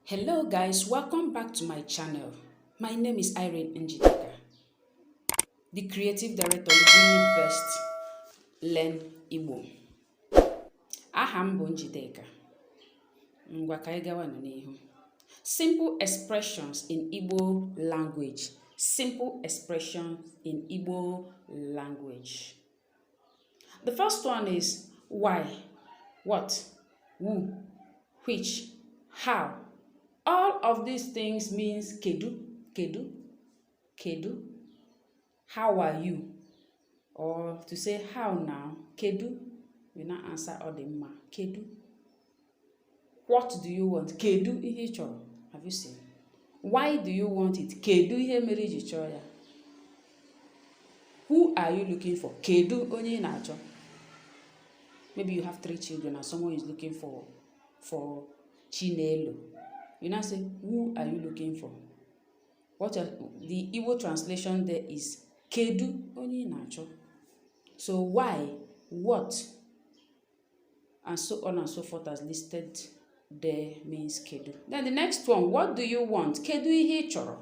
Hello guys, welcome back to my channel. My name is Rennee-best, the creative director of Rennee-best Learn Igbo. Aha m bụ Njideka. Ngwa ka anyị gawa n'ihu. Simple expressions in Igbo language. Simple expressions in Igbo language. The first one is why, what, who, which, how. All of these things means kedu, kedu, kedu. How are you? Or to say how now, kedu. You not answer odimma, kedu. What do you want? Kedu ihe chọrọ. Have you seen? Why do you want it? Kedu ihe mere ji chọrọ ya. Who are you looking for? Kedu onye na-achọ. Maybe you have 3 children and someone is looking for Chinelo. You now say, who are you looking for? The Igbo translation there is kedu onye na-achọ. So why, what, and so on and so forth as listed there means kedu. Then the next one, what do you want? Kedu ihe ị chọrọ.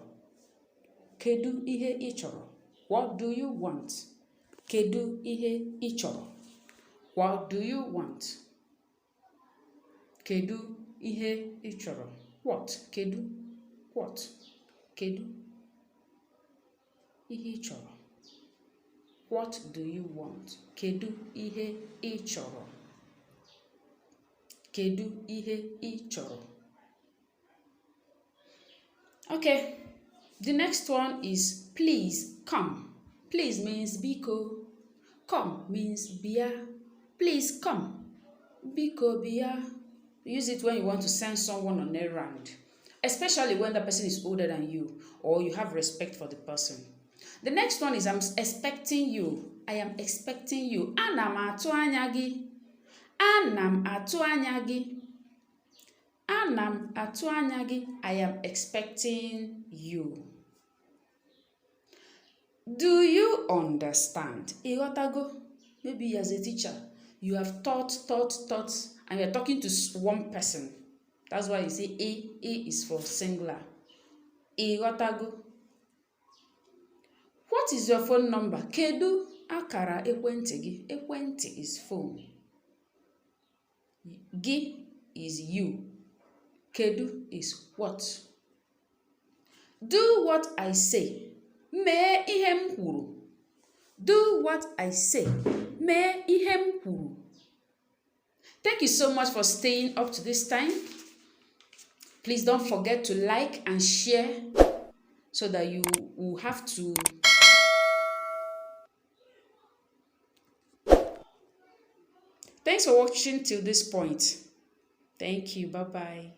Kedu ihe ị chọrọ. What do you want? Kedu ihe ị chọrọ. What do you want? Kedu ihe ị chọrọ. What? Kedu. What? Kedu. Ihe ị chọrọ. What do you want? Kedu ihe ị chọrọ. Kedu ihe ị chọrọ. Okay. The next one is please come. Please means biko. Come means bia. Please come. Biko bia. Use it when you want to send someone on an errand, especially when the person is older than you or you have respect for the person. The next one is I'm expecting you. I am expecting you. Ana m atụ anya gị. Ana m atụ anya gị. Ana m atụ anya gị. I am expecting you. Do you understand? Ịghọtago? Maybe as a teacher, you have taught, and you're talking to one person. That's why you say A is for singular. Ịghọtago? What is your phone number? Kedu akara ekwentị gị? Ekwentị is phone. Gị is you. Kedu is what. Do what I say. Mee ihe m kwuru. Do what I say. Mee ihe m kwuru. Thank you so much for staying up to this time. Please don't forget to like and share so that you will have to. Thanks for watching till this point. Thank you. Bye-bye.